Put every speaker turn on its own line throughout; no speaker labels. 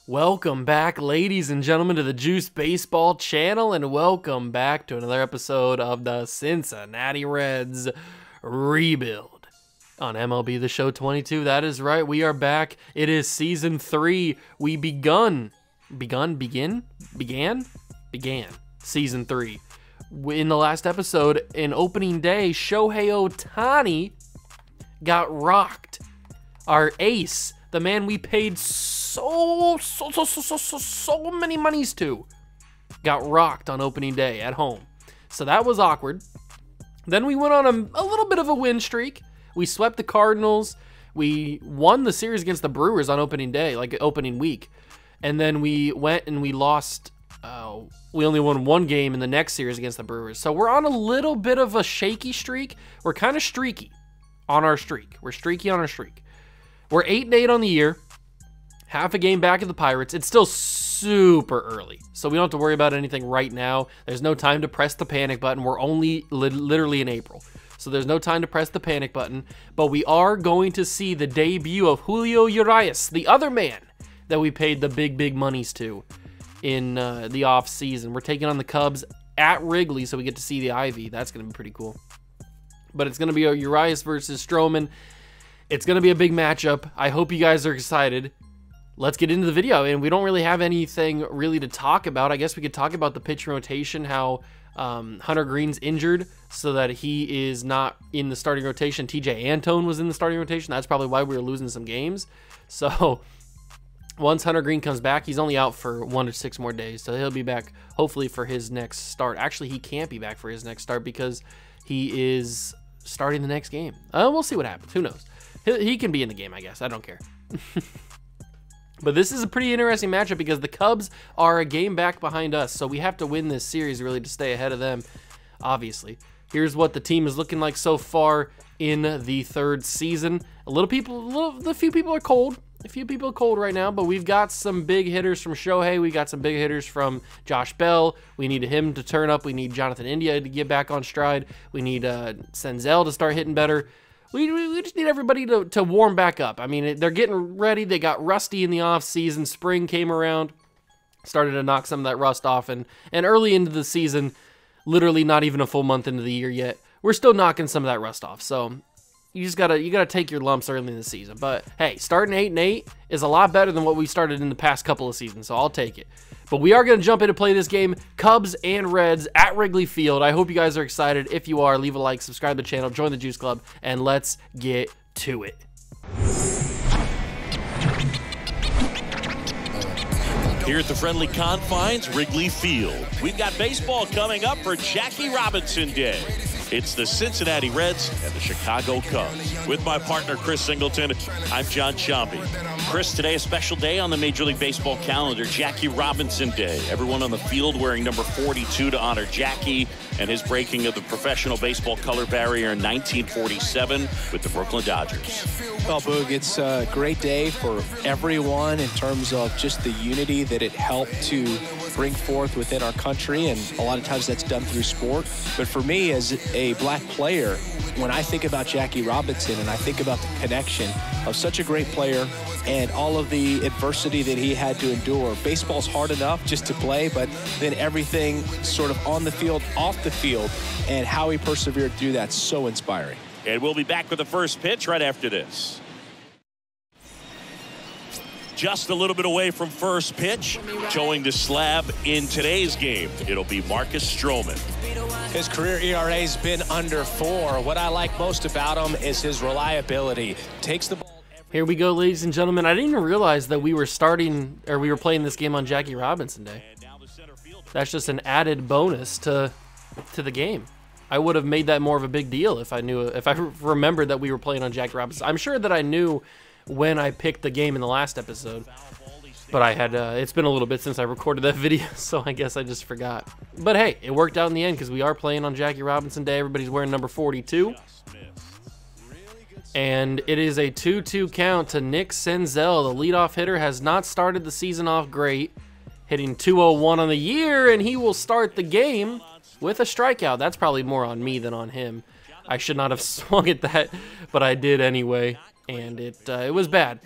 Welcome back, ladies and gentlemen, to the Juice Baseball channel, and welcome back to another episode of the Cincinnati Reds rebuild on MLB The Show 22. That is right, we are back. It is season 3. We began season 3. In the last episode, in opening day, Shohei Ohtani got rocked. Our ace, the man we paid so many monies to, got rocked on opening day at home. So that was awkward. Then we went on a little bit of a win streak. We swept the Cardinals. We won the series against the Brewers on opening day, like opening week. And then we went and we lost. We only won one game in the next series against the Brewers. So we're on a little bit of a shaky streak. We're kind of streaky on our streak. We're streaky on our streak. We're 8-8 on the year. Half a game back of the Pirates. It's still super early, so we don't have to worry about anything right now. There's no time to press the panic button. We're only literally in April, so there's no time to press the panic button. But we are going to see the debut of Julio Urias, the other man that we paid the big monies to in the off season. We're taking on the Cubs at Wrigley, so we get to see the Ivy. That's going to be pretty cool. But it's going to be a Urias versus Stroman. It's going to be a big matchup. I hope you guys are excited. Let's get into the video, and we don't really have anything really to talk about. I guess we could talk about the pitch rotation, how Hunter Green's injured so that he is not in the starting rotation. TJ Antone was in the starting rotation. That's probably why we were losing some games. So once Hunter Green comes back, he's only out for 1 to 6 more days, so he'll be back hopefully for his next start. Actually, he can't be back for his next start because he is starting the next game. We'll see what happens. Who knows? He can be in the game, I guess. I don't care. But this is a pretty interesting matchup because the Cubs are a game back behind us, so we have to win this series really to stay ahead of them, obviously. Here's what the team is looking like so far in the 3rd season. A few people are cold. A few people are cold right now, but we've got some big hitters from Shohei. We got some big hitters from Josh Bell. We need him to turn up. We need Jonathan India to get back on stride. We need Senzel to start hitting better. We just need everybody to warm back up. I mean, they're getting ready. They got rusty in the offseason. Spring came around, started to knock some of that rust off. And early into the season, literally not even a full month into the year yet, we're still knocking some of that rust off. So you gotta take your lumps early in the season. But hey, starting 8-8 is a lot better than what we started in the past couple of seasons, so I'll take it. But we are going to jump in and play this game, Cubs and Reds at Wrigley Field. I hope you guys are excited. If you are, leave a like, subscribe to the channel, join the Juice Club, and let's get to it.
Here at the friendly confines, Wrigley Field. We've got baseball coming up for Jackie Robinson Day. It's the Cincinnati Reds and the Chicago Cubs. With my partner, Chris Singleton, I'm John Chompy. Chris, today a special day on the Major League Baseball calendar, Jackie Robinson Day. Everyone on the field wearing number 42 to honor Jackie and his breaking of the professional baseball color barrier in 1947 with the Brooklyn Dodgers.
Well, Boog, it's a great day for everyone in terms of just the unity that it helped to bring forth within our country, and a lot of times that's done through sport. But for me, as a black player, when I think about Jackie Robinson and I think about the connection of such a great player and all of the adversity that he had to endure, baseball's hard enough just to play, but then everything sort of on the field, off the field, and how he persevered through that, so inspiring.
And we'll be back with the first pitch right after this. Just a little bit away from first pitch, showing the slab in today's game. It'll be Marcus Stroman.
His career ERA's been under 4. What I like most about him is his reliability. Takes the ball.
Here we go, ladies and gentlemen. I didn't even realize that we were playing this game on Jackie Robinson Day. That's just an added bonus to the game. I would have made that more of a big deal if I remembered that we were playing on Jackie Robinson. I'm sure that I knew when I picked the game in the last episode, but I had it's been a little bit since I recorded that video, so I guess I just forgot. But hey, it worked out in the end because we are playing on Jackie Robinson Day. Everybody's wearing number 42, and it is a 2-2 count to Nick Senzel. The leadoff hitter has not started the season off great, hitting .201 on the year, and he will start the game with a strikeout. That's probably more on me than on him. I should not have swung at that, but I did anyway, and it was bad.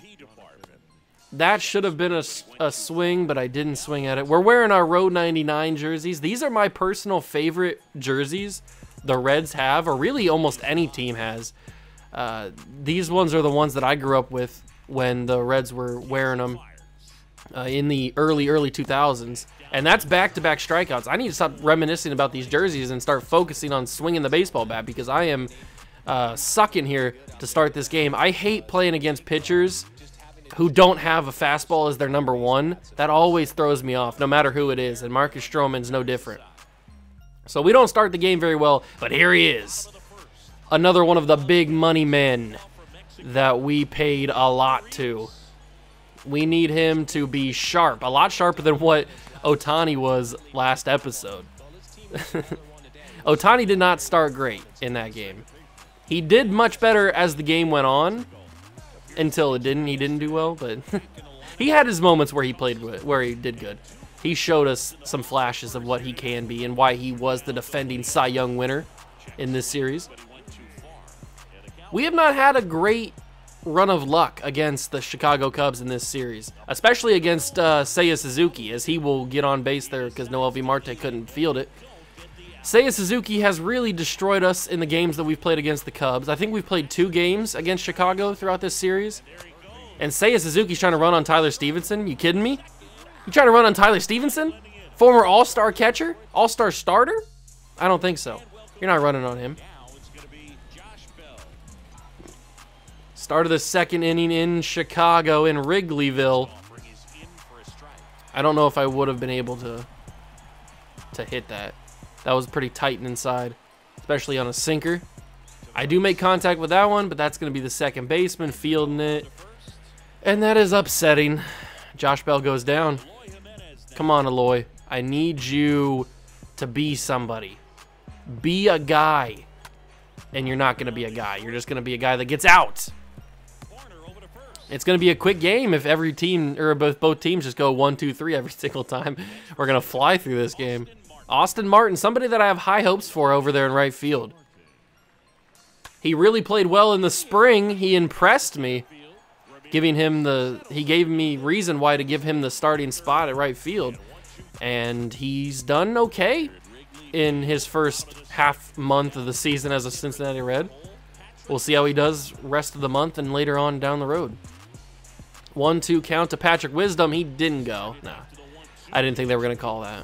That should have been a swing, but I didn't swing at it. We're wearing our Road 99 jerseys. These are my personal favorite jerseys the Reds have, or really almost any team has. These ones are the ones that I grew up with when the Reds were wearing them in the early 2000s. And that's back-to-back strikeouts. I need to stop reminiscing about these jerseys and start focusing on swinging the baseball bat, because I am sucking here to start this game. I hate playing against pitchers who don't have a fastball as their number one. That always throws me off, no matter who it is, and Marcus Stroman's no different. So we don't start the game very well, but here he is. Another one of the big money men that we paid a lot to. We need him to be sharp, a lot sharper than what Ohtani was last episode. Ohtani did not start great in that game. He did much better as the game went on, until it didn't. He didn't do well, but he had his moments where he did good. He showed us some flashes of what he can be and why he was the defending Cy Young winner in this series. We have not had a great run of luck against the Chicago Cubs in this series, especially against Seiya Suzuki, as he will get on base there because MLB Marte couldn't field it. Seiya Suzuki has really destroyed us in the games that we've played against the Cubs. I think we've played 2 games against Chicago throughout this series. And Seiya Suzuki's trying to run on Tyler Stevenson. You kidding me? You trying to run on Tyler Stevenson? Former all-star catcher? All-star starter? I don't think so. You're not running on him. Start of the second inning in Chicago, in Wrigleyville. I don't know if I would have been able to hit that. That was pretty tight and inside, especially on a sinker. I do make contact with that one, but that's going to be the second baseman fielding it. And that is upsetting. Josh Bell goes down. Come on, Eloy. I need you to be somebody. Be a guy. And you're not going to be a guy. You're just going to be a guy that gets out. It's going to be a quick game if every team, or both teams just go 1, 2, 3 every single time. We're going to fly through this game. Austin Martin, somebody that I have high hopes for over there in right field. He really played well in the spring. He impressed me, he gave me reason why to give him the starting spot at right field. And he's done okay in his first half month of the season as a Cincinnati Red. We'll see how he does rest of the month and later on down the road. 1-2 count to Patrick Wisdom. He didn't go. Nah, I didn't think they were going to call that.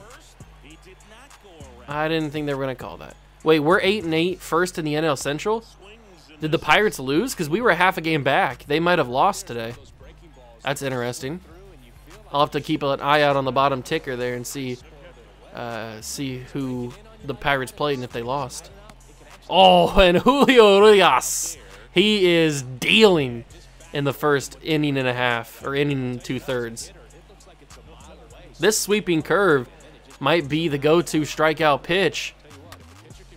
I didn't think they were going to call that. Wait, we're 8-8, first in the NL Central? Did the Pirates lose? Because we were half a game back. They might have lost today. That's interesting. I'll have to keep an eye out on the bottom ticker there and see who the Pirates played and if they lost. Oh, and Julio Urias. He is dealing in the first inning and a half, or inning and 2/3. This sweeping curve might be the go-to strikeout pitch.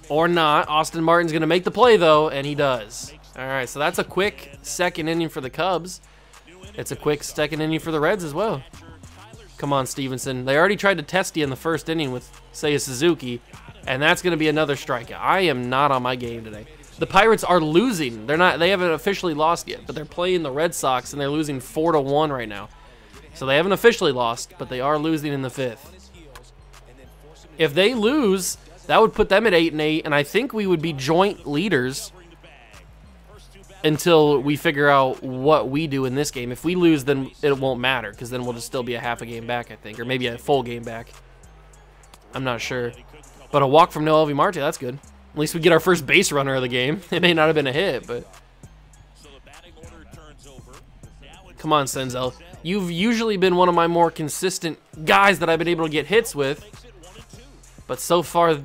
Or not. Austin Martin's going to make the play, though, and he does. All right, so that's a quick second inning for the Cubs. It's a quick second inning for the Reds as well. Come on, Stevenson. They already tried to test you in the first inning with Seiya Suzuki, and that's going to be another strikeout. I am not on my game today. The Pirates are losing. They haven't officially lost yet, but they're playing the Red Sox, and they're losing 4-1 right now. So they haven't officially lost, but they are losing in the 5th. If they lose, that would put them at 8-8, and I think we would be joint leaders until we figure out what we do in this game. If we lose, then it won't matter, because then we'll just still be a half a game back, I think, or maybe a full game back. I'm not sure. But a walk from MLB Marte, that's good. At least we get our first base runner of the game. It may not have been a hit, but... Come on, Senzel. You've usually been one of my more consistent guys that I've been able to get hits with. But so far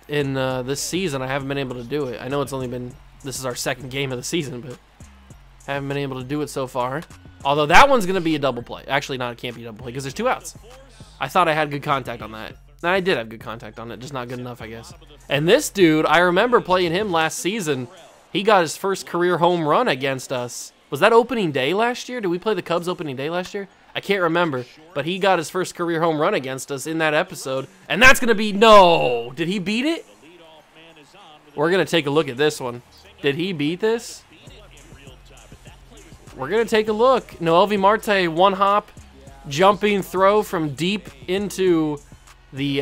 in this season, I haven't been able to do it. I know it's only been... This is our second game of the season, but I haven't been able to do it so far. Although that one's going to be a double play. Actually, not. It can't be a double play because there's 2 outs. I thought I had good contact on that. And I did have good contact on it, just not good enough, I guess. And this dude, I remember playing him last season. He got his first career home run against us. Was that opening day last year? Did we play the Cubs opening day last year? I can't remember. But he got his first career home run against us in that episode. And that's going to be... No! Did he beat it? We're going to take a look at this one. Did he beat this? we're going to take a look. Noel V. Marte, one hop, jumping throw from deep into the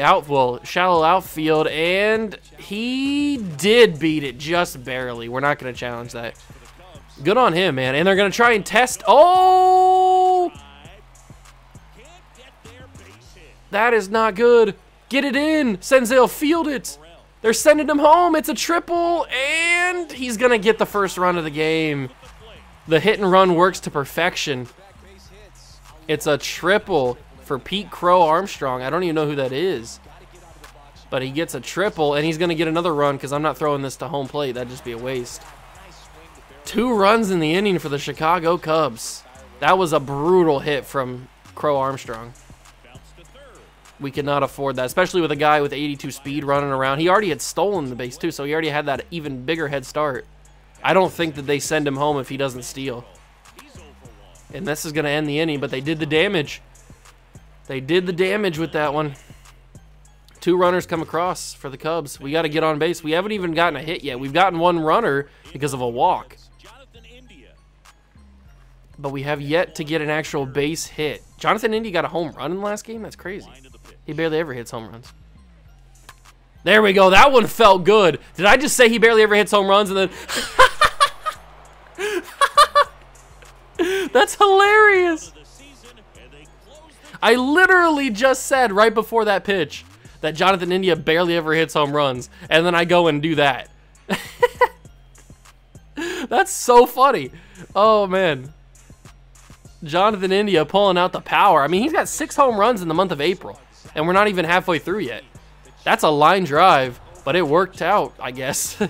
shallow outfield, and he did beat it just barely. We're not going to challenge that. Good on him, man. And they're going to try and test. Oh! That is not good. Get it in. Senzel, field it. They're sending him home. It's a triple, and he's going to get the first run of the game. The hit and run works to perfection. It's a triple for Pete Crow Armstrong. I don't even know who that is. But he gets a triple, and he's going to get another run because I'm not throwing this to home plate. That'd just be a waste. 2 runs in the inning for the Chicago Cubs. That was a brutal hit from Crow Armstrong. We could not afford that, especially with a guy with 82 speed running around. He already had stolen the base, too, so he already had that even bigger head start. I don't think that they send him home if he doesn't steal. And this is going to end the inning, but they did the damage. They did the damage with that one. 2 runners come across for the Cubs. We got to get on base. We haven't even gotten a hit yet. We've gotten 1 runner because of a walk. But we have yet to get an actual base hit. Jonathan India got a home run in the last game? That's crazy. He barely ever hits home runs. There we go. That one felt good. Did I just say he barely ever hits home runs and then... That's hilarious. I literally just said right before that pitch that Jonathan India barely ever hits home runs, and then I go and do that. That's so funny. Oh, man. Jonathan India pulling out the power. I mean, he's got 6 home runs in the month of April, and we're not even halfway through yet. That's a line drive, but it worked out, I guess.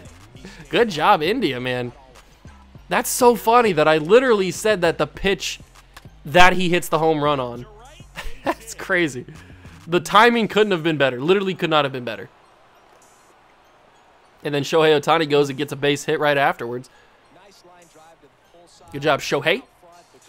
Good job, India, man. That's so funny that I literally said that the pitch that he hits the home run on. That's crazy. The timing couldn't have been better. Literally could not have been better. And then Shohei Ohtani goes and gets a base hit right afterwards. Good job, Shohei.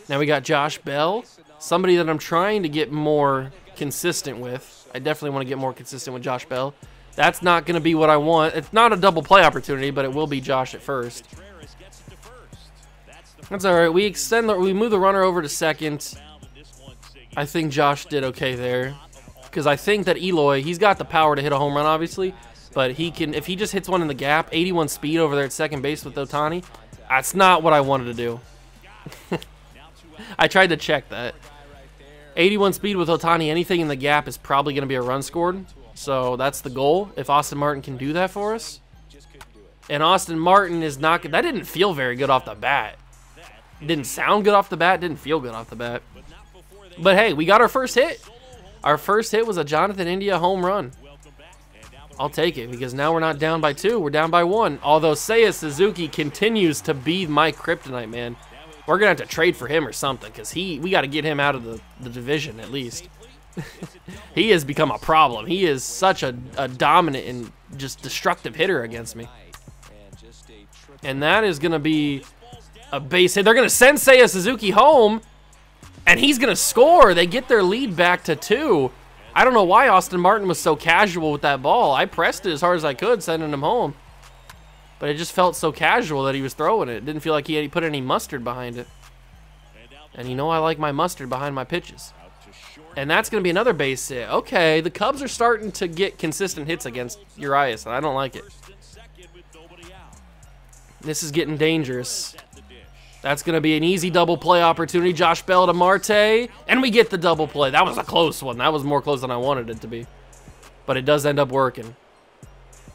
Now we got Josh Bell, somebody that I'm trying to get more consistent with. I definitely want to get more consistent with Josh Bell. That's not going to be what I want. It's not a double play opportunity, but it will be Josh at first. That's all right. We move the runner over to second. I think Josh did okay there, because I think that Eloy, he's got the power to hit a home run, obviously, but he can, if he just hits one in the gap, 81 speed over there at second base with Ohtani, that's not what I wanted to do. I tried to check that. 81 speed with Ohtani, anything in the gap is probably going to be a run scored. So that's the goal. If Austin Martin can do that for us. And Austin Martin is not... That didn't feel very good off the bat. It didn't sound good off the bat. Didn't feel good off the bat. But hey, we got our first hit. Our first hit was a Jonathan India home run. I'll take it because now we're not down by 2. We're down by 1. Although Seiya Suzuki continues to be my kryptonite, man. We're going to have to trade for him or something because we got to get him out of the division at least. He has become a problem. He is such a dominant and just destructive hitter against me. And that is going to be a base hit. They're going to send Seiya Suzuki home, and he's going to score. They get their lead back to 2. I don't know why Austin Martin was so casual with that ball. I pressed it as hard as I could, sending him home. But it just felt so casual that he was throwing it. It didn't feel like he put any mustard behind it. And you know I like my mustard behind my pitches. And that's going to be another base hit. Okay, the Cubs are starting to get consistent hits against Urias, and I don't like it. This is getting dangerous. That's going to be an easy double play opportunity. Josh Bell to Marte, and we get the double play. That was a close one. That was more close than I wanted it to be. But it does end up working.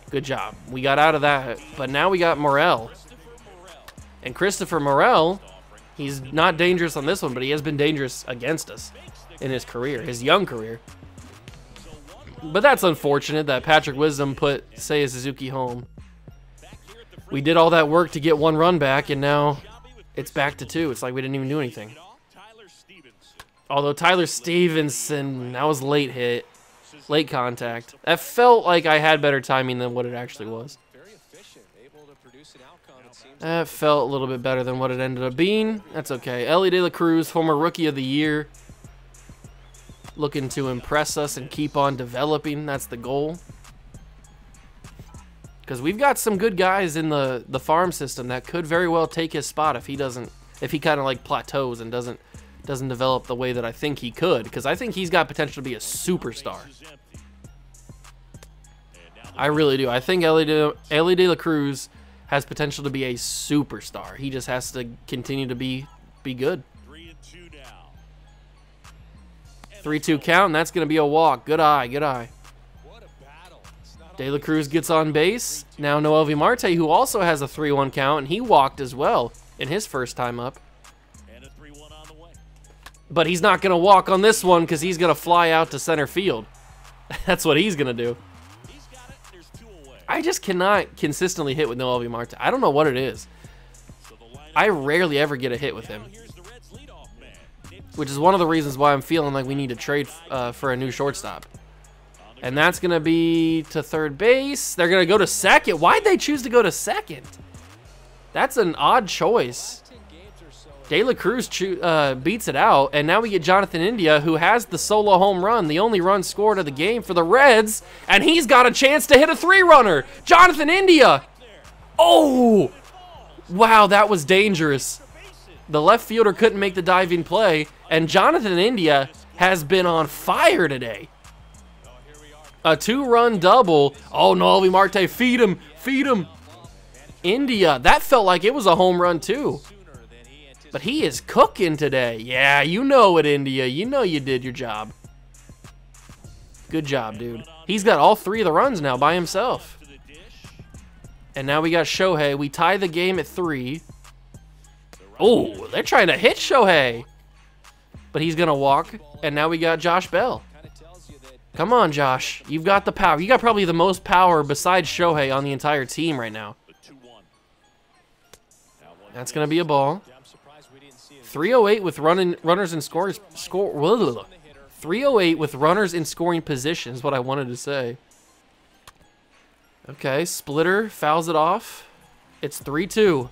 Good job. We got out of that. But now we got Morel. And Christopher Morel, he's not dangerous on this one, but he has been dangerous against us in his career, his young career. But that's unfortunate that Patrick Wisdom put Seiya Suzuki home. We did all that work to get 1 run back, and now it's back to 2. It's like we didn't even do anything. Although Tyler Stevenson, that was late hit. Late contact. That felt like I had better timing than what it actually was. That felt a little bit better than what it ended up being. That's okay. Ellie De La Cruz, former Rookie of the Year. Looking to impress us and keep on developing. That's the goal. Because we've got some good guys in the farm system that could very well take his spot if he doesn't if he kind of like plateaus and doesn't develop the way that I think he could, because I think he's got potential to be a superstar. I really do. I think Ellie De La Cruz has potential to be a superstar. He just has to continue to be good. 3-2 count, and that's going to be a walk. Good eye, good eye. De La Cruz gets on base. Now Noelvi Marte, who also has a 3-1 count, and he walked as well in his first time up. But he's not going to walk on this one because he's going to fly out to center field. That's what he's going to do. I just cannot consistently hit with Noelvi Marte. I don't know what it is. I rarely ever get a hit with him, which is one of the reasons why I'm feeling like we need to trade for a new shortstop. And that's going to be to third base. They're going to go to second. Why'd they choose to go to second? That's an odd choice. De La Cruz beats it out, and now we get Jonathan India, who has the solo home run, the only run scored of the game for the Reds, and he's got a chance to hit a 3-runner. Jonathan India! Oh! Wow, that was dangerous. The left fielder couldn't make the diving play, and Jonathan India has been on fire today. A 2-run double. Oh, Noelvi Marte, feed him, feed him. India, that felt like it was a home run too. But he is cooking today. Yeah, you know it, India. You know you did your job. Good job, dude. He's got all 3 of the runs now by himself. And now we got Shohei. We tie the game at 3. Oh, they're trying to hit Shohei. But he's going to walk. And now we got Josh Bell. Come on, Josh. You've got the power. You got probably the most power besides Shohei on the entire team right now. That's going to be a ball. 308 with runners in score. 308 with runners in scoring position is what I wanted to say. Okay, Splitter fouls it off. It's 3-2.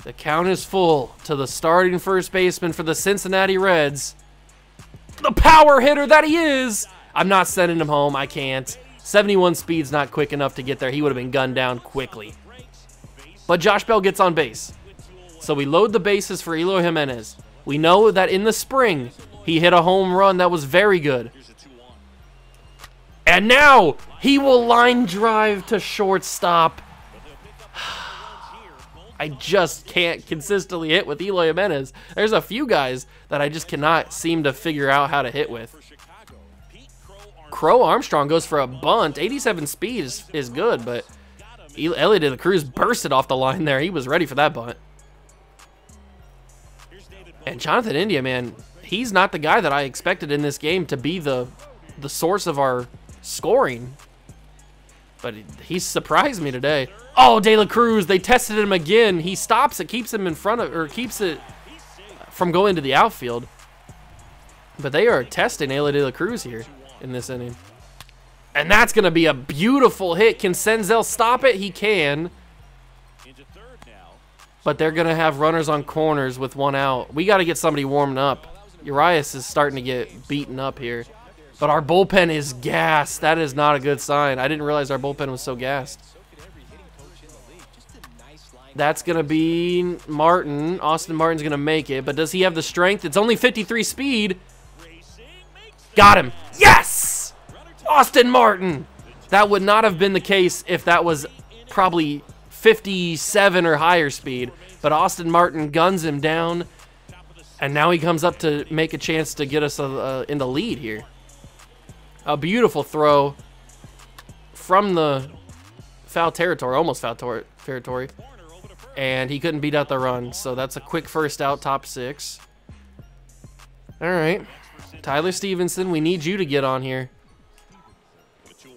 The count is full to the starting first baseman for the Cincinnati Reds. The power hitter that he is. I'm not sending him home. I can't. 71 speed's not quick enough to get there. He would have been gunned down quickly. But Josh Bell gets on base. So we load the bases for Eloy Jimenez. We know that in the spring, he hit a home run that was very good. And now, he will line drive to shortstop. I just can't consistently hit with Eloy Jimenez. There's a few guys that I just cannot seem to figure out how to hit with. Crow Armstrong goes for a bunt. 87 speed is good, but Ellie De La Cruz bursted off the line there. He was ready for that bunt. And Jonathan India, man, he's not the guy that I expected in this game to be the source of our scoring. But he surprised me today. Oh, De La Cruz, they tested him again. He stops it, keeps him in front of, or keeps it from going to the outfield. But they are testing Ellie De La Cruz here in this inning. And that's going to be a beautiful hit. Can Senzel stop it? He can. But they're going to have runners on corners with 1 out. We got to get somebody warmed up. Urias is starting to get beaten up here. But our bullpen is gassed. That is not a good sign. I didn't realize our bullpen was so gassed. That's going to be Martin. Austin Martin's going to make it. But does he have the strength? It's only 53 speed. Got him. Yes! Austin Martin. That would not have been the case if that was probably 57 or higher speed. But Austin Martin guns him down. And now he comes up to make a chance to get us in the lead here. A beautiful throw from the foul territory, almost foul territory. And he couldn't beat out the run. So that's a quick first out, top 6. All right. Tyler Stevenson, we need you to get on here.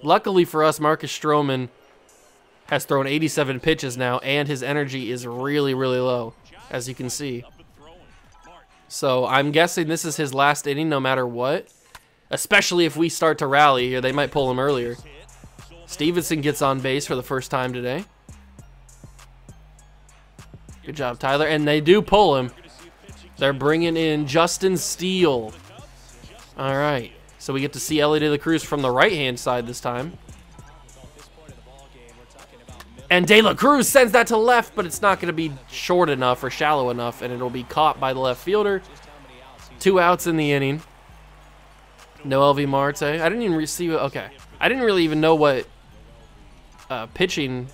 Luckily for us, Marcus Stroman has thrown 87 pitches now, and his energy is really, really low, as you can see. So I'm guessing this is his last inning no matter what, especially if we start to rally here. They might pull him earlier. Stevenson gets on base for the first time today. Good job, Tyler. And they do pull him. They're bringing in Justin Steele. All right. So we get to see Ellie De La Cruz from the right-hand side this time. And De La Cruz sends that to left, but it's not going to be short enough or shallow enough, and it'll be caught by the left fielder. 2 outs in the inning. No LV Marte. I didn't even receive it. Okay. I didn't really even know what pitching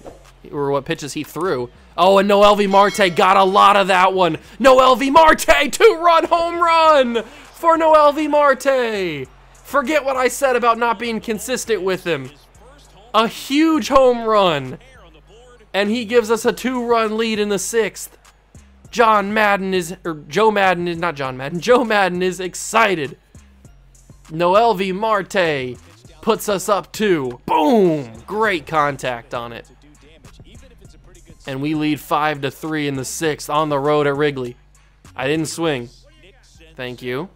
or what pitches he threw. Oh, and no LV Marte got a lot of that one. No LV Marte, 2-run home run for no LV Marte. Forget what I said about not being consistent with him. A huge home run. And he gives us a 2-run lead in the 6th. Joe Madden is excited. Noel V. Marte puts us up 2. Boom! Great contact on it. And we lead 5-3 in the 6th on the road at Wrigley. I didn't swing. Thank you.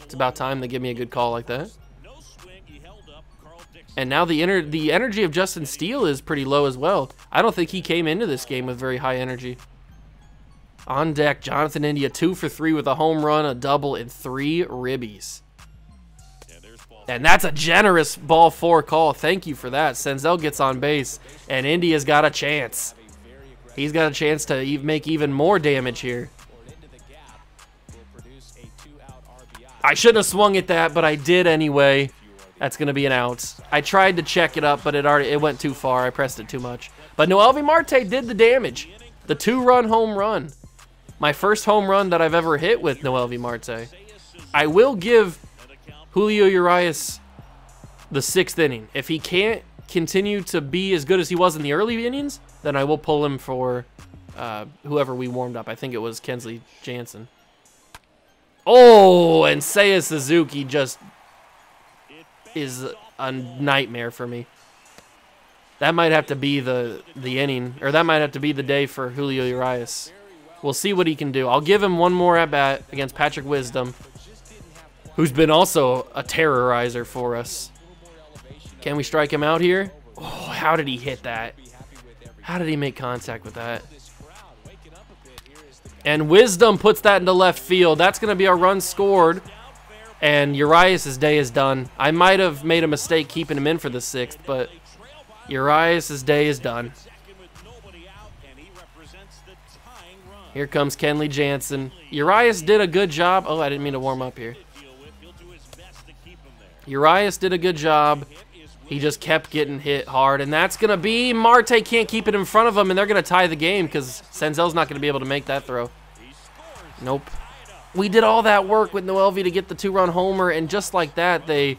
It's about time they give me a good call like that. And now the energy of Justin Steele is pretty low as well. I don't think he came into this game with very high energy. On deck, Jonathan India 2 for 3 with a home run, a double, and 3 ribbies. And that's a generous ball 4 call. Thank you for that. Senzel gets on base, and India's got a chance. He's got a chance to make even more damage here. I shouldn't have swung at that, but I did anyway. That's going to be an out. I tried to check it up, but it went too far. I pressed it too much. But Noel V. Marte did the damage. The 2-run home run. My first home run that I've ever hit with Noel V. Marte. I will give Julio Urias the 6th inning. If he can't continue to be as good as he was in the early innings, then I will pull him for whoever we warmed up. I think it was Kensley Jansen. Oh, and Seiya Suzuki just is a nightmare for me. That might have to be the inning, or that might have to be the day for Julio Urias. We'll see what he can do. I'll give him one more at-bat against Patrick Wisdom, who's been also a terrorizer for us. Can we strike him out here? Oh, how did he hit that? How did he make contact with that? And Wisdom puts that into left field. That's going to be a run scored. And Urias' day is done. I might have made a mistake keeping him in for the 6th, but Urias' day is done. Here comes Kenley Jansen. Urias did a good job. Oh, I didn't mean to warm up here. Urias did a good job. He just kept getting hit hard, and that's going to be Marte can't keep it in front of him, and they're going to tie the game because Senzel's not going to be able to make that throw. Nope. We did all that work with Noel V to get the 2-run homer, and just like that, they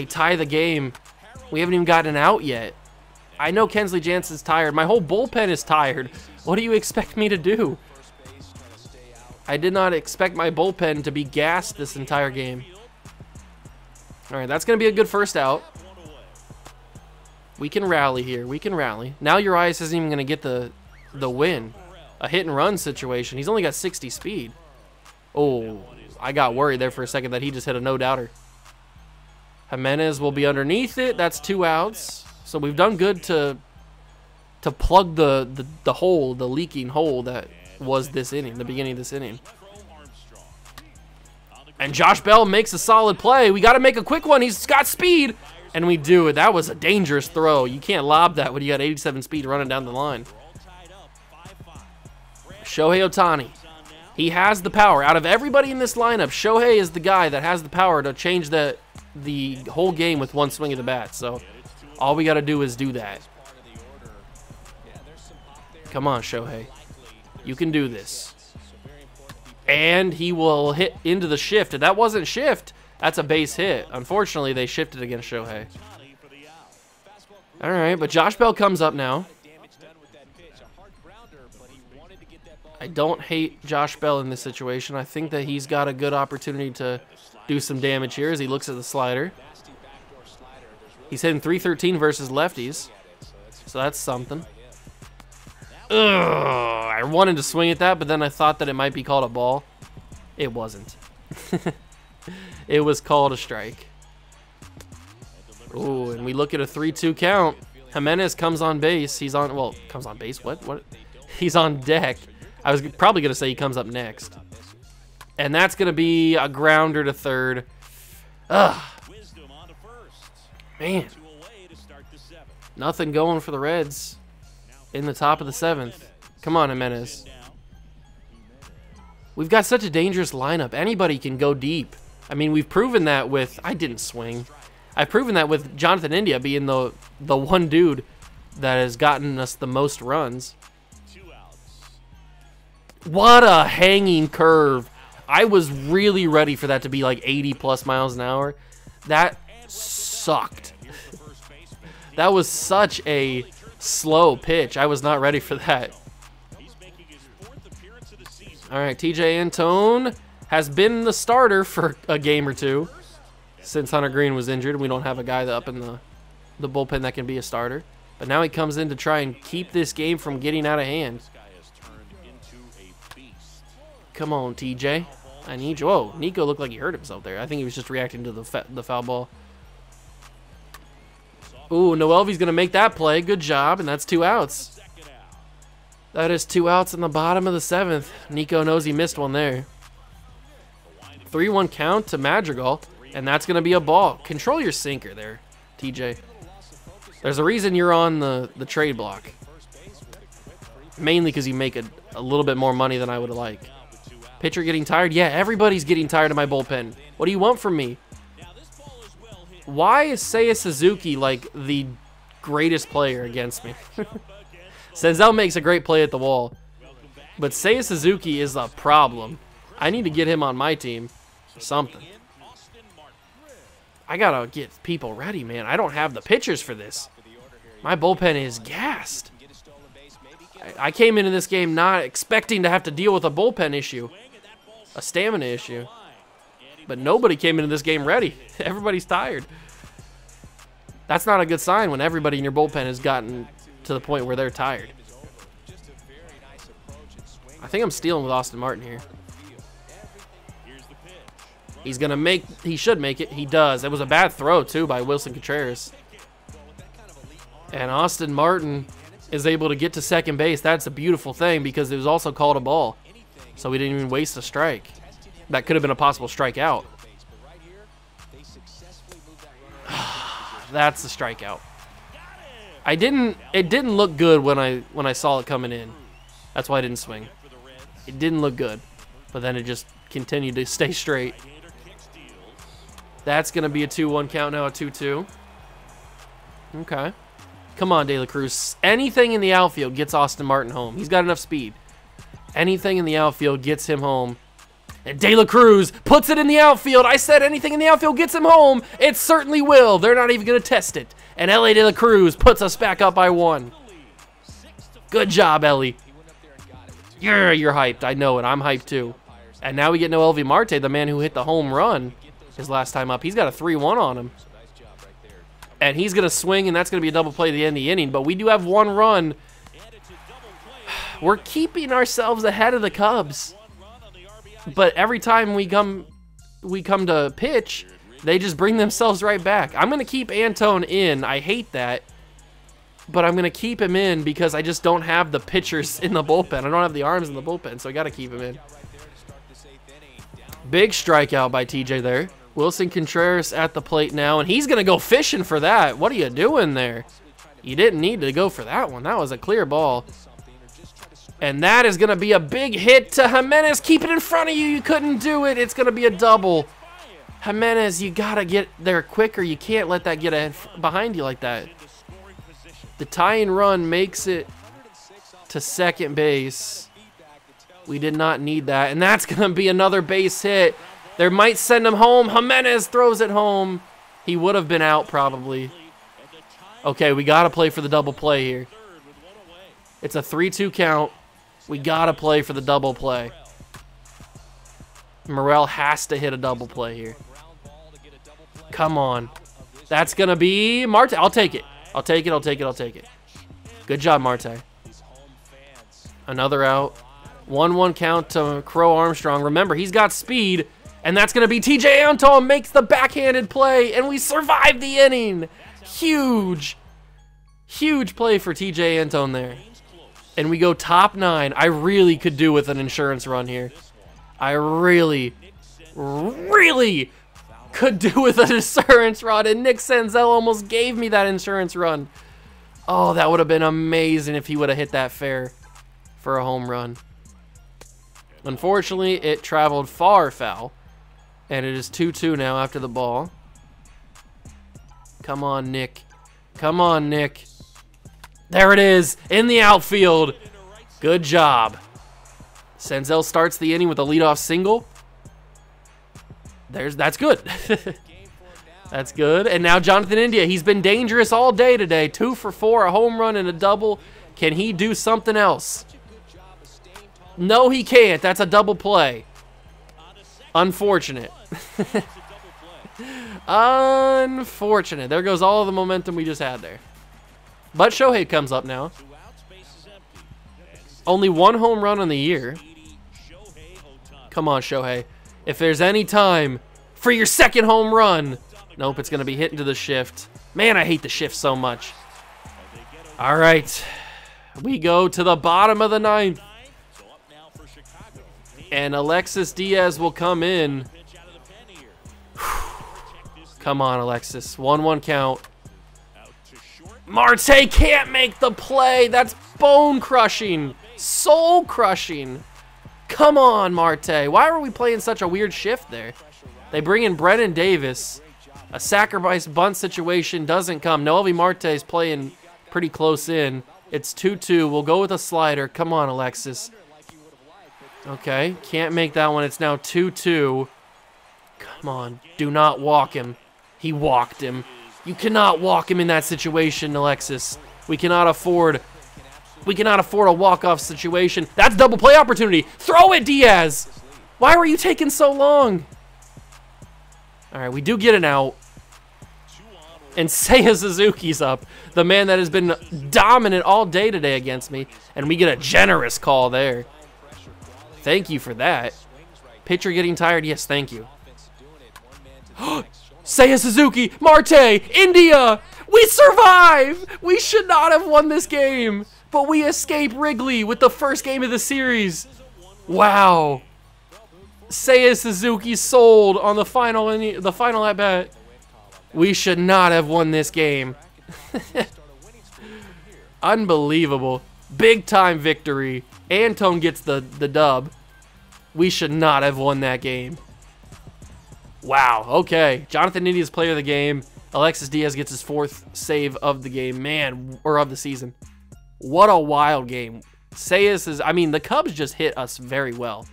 tie the game. We haven't even gotten out yet. I know Kensley Jansen's tired. My whole bullpen is tired. What do you expect me to do? I did not expect my bullpen to be gassed this entire game. All right, that's going to be a good first out. We can rally here. We can rally. Now Urias isn't even going to get the win. A hit-and-run situation. He's only got 60 speed. Oh, I got worried there for a second that he just hit a no-doubter. Jimenez will be underneath it. That's 2 outs. So we've done good to plug the hole, the leaking hole that was this inning, the beginning of this inning. And Josh Bell makes a solid play. We got to make a quick one. He's got speed. And we do it. That was a dangerous throw. You can't lob that when you got 87 speed running down the line. Shohei Ohtani. He has the power. Out of everybody in this lineup, Shohei is the guy that has the power to change the whole game with one swing of the bat. So all we got to do is do that. Come on, Shohei. You can do this. And he will hit into the shift. If that wasn't shift, that's a base hit. Unfortunately, they shifted against Shohei. All right, but Josh Bell comes up now. I don't hate Josh Bell in this situation. I think that he's got a good opportunity to do some damage here as he looks at the slider. He's hitting .313 versus lefties, so that's something. Ugh, I wanted to swing at that, but then I thought that it might be called a ball. It wasn't. It was called a strike. Ooh, and we look at a 3-2 count. Jimenez comes on base. He's on, well, comes on base? What? He's on deck. I was probably going to say he comes up next. And that's going to be a grounder to third. Ugh. Man. Nothing going for the Reds in the top of the 7th. Come on, Jimenez. We've got such a dangerous lineup. Anybody can go deep. I mean, we've proven that with... I didn't swing. I've proven that with Jonathan India being the one dude that has gotten us the most runs. What a hanging curve. I was really ready for that to be like 80+ miles an hour. That sucked. That was such a slow pitch. I was not ready for that. All right, TJ Antone has been the starter for a game or two since Hunter Green was injured. We don't have a guy up in the bullpen that can be a starter. But now he comes in to try and keep this game from getting out of hand. Come on, TJ. I need you. Whoa, Nico looked like he hurt himself there. I think he was just reacting to the foul ball. Ooh, Noelvi's going to make that play. Good job, and that's 2 outs. That is 2 outs in the bottom of the 7th. Nico knows he missed one there. 3-1 count to Madrigal, and that's going to be a ball. Control your sinker there, TJ. There's a reason you're on the trade block. Mainly because you make a little bit more money than I would like. Pitcher getting tired? Yeah, everybody's getting tired of my bullpen. What do you want from me? Why is Seiya Suzuki like the greatest player against me? Senzel makes a great play at the wall. But Seiya Suzuki is a problem. I need to get him on my team or something. I gotta get people ready, man. I don't have the pitchers for this. My bullpen is gassed. I came into this game not expecting to have to deal with a bullpen issue. A stamina issue. But nobody came into this game ready. Everybody's tired. That's not a good sign when everybody in your bullpen has gotten to the point where they're tired. I think I'm stealing with Austin Martin here. He's gonna make, he should make it. He does. It was a bad throw too by Wilson Contreras. And Austin Martin is able to get to second base. That's a beautiful thing because it was also called a ball. So we didn't even waste a strike. That could have been a possible strikeout. That's the strikeout. It didn't look good when I saw it coming in. That's why I didn't swing. It didn't look good. But then it just continued to stay straight. That's going to be a 2-1 count now, a 2-2. Okay. Come on, De La Cruz. Anything in the outfield gets Austin Martin home. He's got enough speed. Anything in the outfield gets him home. And De La Cruz puts it in the outfield. I said anything in the outfield gets him home. It certainly will. They're not even going to test it. And Ellie De La Cruz puts us back up by 1. Good job, Ellie. You're hyped. I know it. I'm hyped too. And now we get Noelvi Marte, the man who hit the home run his last time up. He's got a 3-1 on him. And he's going to swing, and that's going to be a double play at the end of the inning. But we do have 1 run. We're keeping ourselves ahead of the Cubs. But every time we come to pitch, they just bring themselves right back. I'm going to keep Antone in. I hate that. But I'm going to keep him in because I just don't have the pitchers in the bullpen. I don't have the arms in the bullpen, so I got to keep him in. Big strikeout by TJ there. Wilson Contreras at the plate now, and he's going to go fishing for that. What are you doing there? You didn't need to go for that one. That was a clear ball. And that is going to be a big hit to Jimenez. Keep it in front of you. You couldn't do it. It's going to be a double. Jimenez, you got to get there quicker. You can't let that get behind you like that. The tying run makes it to second base. We did not need that. And that's going to be another base hit. They might send him home. Jimenez throws it home. He would have been out probably. Okay, we got to play for the double play here. It's a 3-2 count. We got to play for the double play. Morel has to hit a double play here. Come on. That's going to be Marte. I'll take it. I'll take it. I'll take it. I'll take it. Good job, Marte. Another out. 1-1 count to Crow Armstrong. Remember, he's got speed. And that's going to be TJ Antone makes the backhanded play. And we survive the inning. Huge. Huge play for TJ Antone there. And we go top 9. I really could do with an insurance run here. I really could do with an insurance run. And Nick Senzel almost gave me that insurance run. Oh, that would have been amazing if he would have hit that fair for a home run. Unfortunately, it traveled far foul. And it is 2-2 now after the ball. Come on, Nick. Come on, Nick. There it is, in the outfield. Good job. Senzel starts the inning with a leadoff single. That's good. That's good. And now Jonathan India, he's been dangerous all day today. 2 for 4, a home run and a double. Can he do something else? No, he can't. That's a double play. Unfortunate. Unfortunate. There goes all of the momentum we just had there. But Shohei comes up now. Only 1 home run on the year. Come on, Shohei. If there's any time for your second home run. Nope, it's going to be hit into the shift. Man, I hate the shift so much. All right. We go to the bottom of the 9th. And Alexis Diaz will come in. Come on, Alexis. 1-1 count. Marte can't make the play. That's bone crushing. Soul crushing. Come on, Marte. Why are we playing such a weird shift there? They bring in Brennan Davis. A sacrifice bunt situation doesn't come. Noelvi Marte is playing pretty close in. It's 2-2. We'll go with a slider. Come on, Alexis. Okay, can't make that one. It's now 2-2. Come on, do not walk him. He walked him. You cannot walk him in that situation, Alexis. We cannot afford a walk-off situation. That's double play opportunity. Throw it, Diaz. Why were you taking so long? All right, we do get an out. And Seiya Suzuki's up, the man that has been dominant all day today against me, and we get a generous call there. Thank you for that. Pitcher getting tired? Yes, thank you. Seiya Suzuki, Marte, India! We survive! We should not have won this game, but we escape Wrigley with the first game of the series. Wow. Seiya Suzuki sold on the final at bat. We should not have won this game. Unbelievable. Big time victory. Antone gets the dub. We should not have won that game. Wow, okay. Jonathan India's player of the game. Alexis Diaz gets his 4th save of the game. Man, or of the season. What a wild game. I mean, the Cubs just hit us very well.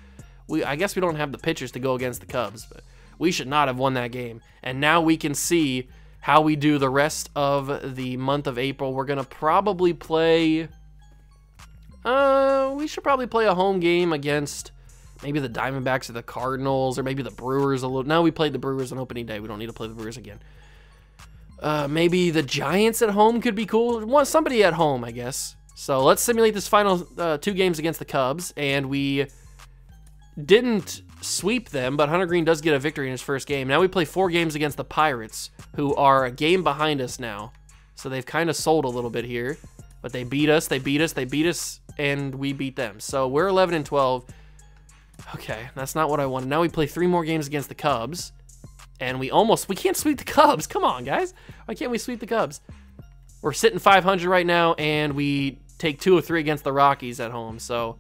I guess we don't have the pitchers to go against the Cubs, but we should not have won that game. And now we can see how we do the rest of the month of April. We're going to probably play... we should probably play a home game against maybe the Diamondbacks or the Cardinals or maybe the Brewers a little. No, we played the Brewers on opening day. We don't need to play the Brewers again. Maybe the Giants at home could be cool. Want somebody at home, I guess. So let's simulate this final 2 games against the Cubs. And we didn't sweep them, but Hunter Green does get a victory in his first game. Now we play 4 games against the Pirates, who are a game behind us now. So they've kind of sold a little bit here. But they beat us, and we beat them. So we're 11-12. Okay, that's not what I wanted. Now we play 3 more games against the Cubs. And we can't sweep the Cubs. Come on, guys. Why can't we sweep the Cubs? We're sitting 500 right now, and we take 2 of 3 against the Rockies at home. So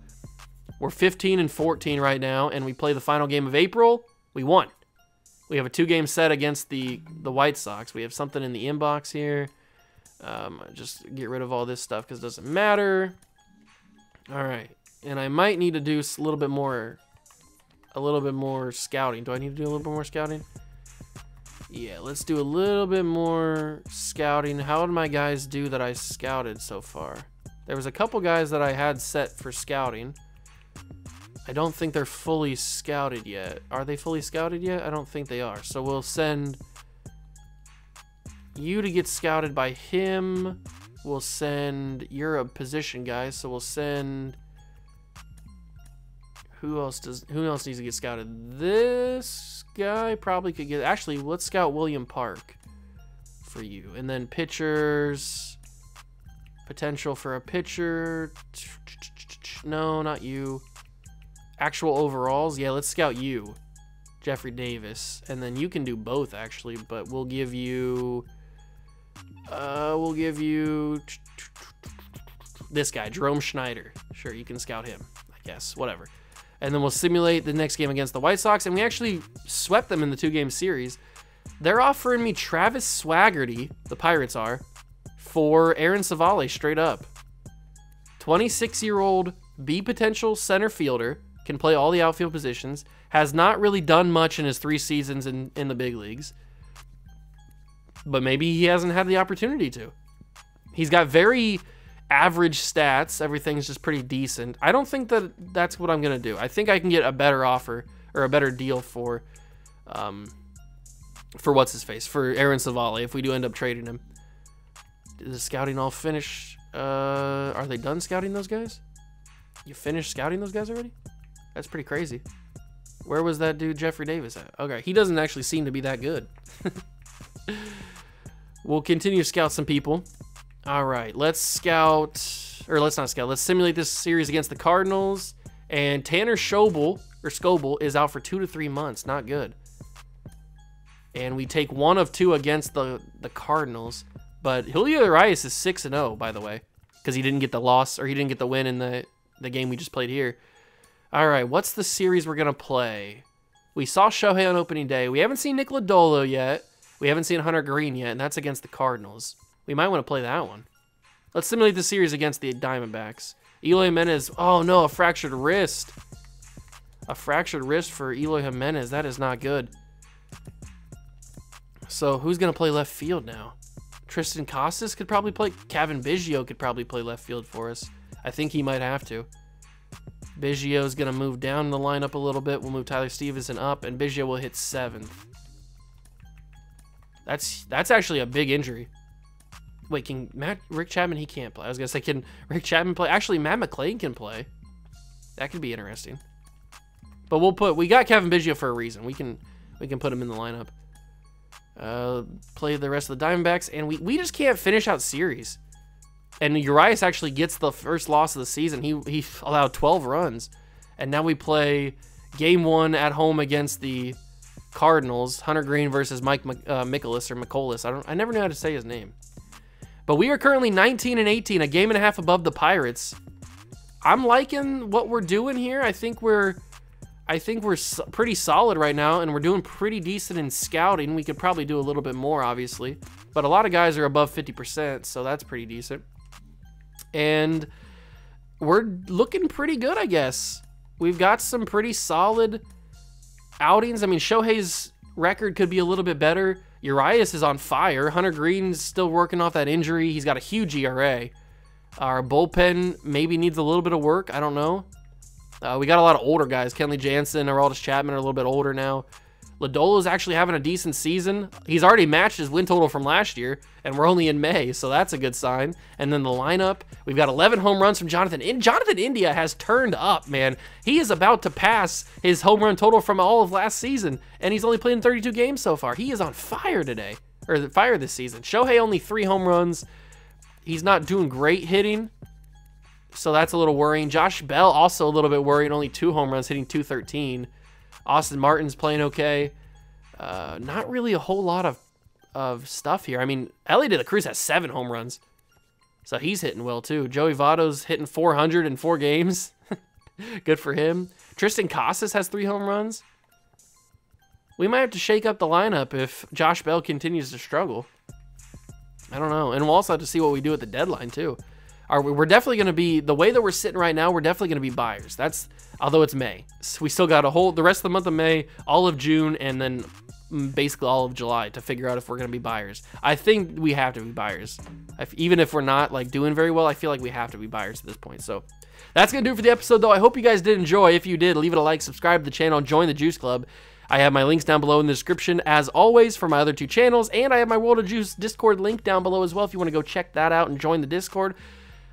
we're 15-14 right now, and we play the final game of April. We won. We have a 2-game set against the White Sox. We have something in the inbox here. Just get rid of all this stuff because it doesn't matter. All right, and I might need to do a little bit more scouting. Do I need to do a little bit more scouting? Yeah, let's do a little bit more scouting. How did my guys do that I scouted so far? There was a couple guys that I had set for scouting. I don't think they're fully scouted yet. Are they fully scouted yet? I don't think they are. So we'll send you to get scouted by him. We'll send, you're a position guy, so we'll send, who else needs to get scouted? This guy probably could get, actually, let's scout William Park for you. And then pitchers, potential for a pitcher. No, not you. Actual overalls, yeah, let's scout you, Jeffrey Davis. And then you can do both, actually, but we'll give you We'll give you this guy, Jerome Schneider. Sure, you can scout him, I guess. Whatever. And then we'll simulate the next game against the White Sox, and we actually swept them in the 2-game series. They're offering me Travis Swaggerty, the Pirates are, for Aaron Savale straight up. 26-year-old B potential center fielder, can play all the outfield positions, has not really done much in his 3 seasons in the big leagues, but maybe he hasn't had the opportunity to. He's got very average stats. Everything's just pretty decent. I don't think that that's what I'm going to do. I think I can get a better offer or a better deal for what's-his-face, for Aaron Savale if we do end up trading him. Is the scouting all finished? Are they done scouting those guys? You finished scouting those guys already? That's pretty crazy. Where was that dude Jeffrey Davis at? Okay, he doesn't actually seem to be that good. We'll continue to scout some people. All right, let's scout, or let's not scout. Let's simulate this series against the Cardinals. And Tanner Schobel is out for 2 to 3 months. Not good. And we take 1 of 2 against the Cardinals. But Julio Urias is 6-0, by the way, because he didn't get the loss, or he didn't get the win in the game we just played here. All right, what's the series we're going to play? We saw Shohei on opening day. We haven't seen Nick Lodolo yet. We haven't seen Hunter Green yet, and that's against the Cardinals. We might want to play that one. Let's simulate the series against the Diamondbacks. Eloy Jimenez. Oh, no, a fractured wrist. A fractured wrist for Eloy Jimenez. That is not good. So who's going to play left field now? Tristan Casas could probably play. Kevin Biggio could probably play left field for us. I think he might have to. Biggio's going to move down the lineup a little bit. We'll move Tyler Stevenson up, and Biggio will hit 7th. That's actually a big injury. Wait, can Rick Chapman? He can't play. I was gonna say, can Rick Chapman play? Actually, Matt McClain can play. That could be interesting. But we got Kevin Biggio for a reason. We can put him in the lineup. Play the rest of the Diamondbacks, and we just can't finish out series. And Urias actually gets the first loss of the season. He allowed 12 runs, and now we play game 1 at home against the Cardinals. Hunter Green versus Mike Mikolas or McColas. I never knew how to say his name. But we are currently 19-18, a game and a half above the Pirates. I'm liking what we're doing here. I think we're pretty solid right now, and we're doing pretty decent in scouting. We could probably do a little bit more, obviously, but a lot of guys are above 50%, so that's pretty decent. And we're looking pretty good, I guess. We've got some pretty solid outings. I mean, Shohei's record could be a little bit better. Urias is on fire. Hunter Green's still working off that injury. He's got a huge ERA. Our bullpen maybe needs a little bit of work. I don't know. We got a lot of older guys. Kenley Jansen, Aroldis Chapman are a little bit older now. Lodolo's actually having a decent season. He's already matched his win total from last year, and we're only in May, so that's a good sign. And then the lineup, we've got 11 home runs from Jonathan. Jonathan India has turned up, man. He is about to pass his home run total from all of last season, and he's only played in 32 games so far. He is on fire today, or fire this season. Shohei only 3 home runs. He's not doing great hitting, so that's a little worrying. Josh Bell also a little bit worried, only 2 home runs, hitting .213. Austin Martin's playing okay. Not really a whole lot of stuff here. I mean, Ellie De La Cruz has 7 home runs, so he's hitting well too. Joey Votto's hitting 400 in 4 games. Good for him. Tristan Casas has 3 home runs. We might have to shake up the lineup if Josh Bell continues to struggle. I don't know. And we'll also have to see what we do at the deadline too. We're definitely going to be, the way that we're sitting right now, we're definitely going to be buyers. Although it's May. So we still got the rest of the month of May, all of June, and then basically all of July to figure out if we're going to be buyers. I think we have to be buyers. Even if we're not like doing very well, I feel like we have to be buyers at this point. So that's going to do it for the episode, though. I hope you guys did enjoy. If you did, leave it a like, subscribe to the channel, join the Juice Club. I have my links down below in the description, as always, for my other 2 channels, and I have my World of Juice Discord link down below as well if you want to go check that out and join the Discord.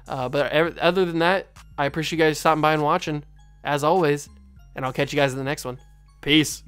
But other than that, I appreciate you guys stopping by and watching, as always, and I'll catch you guys in the next one. Peace.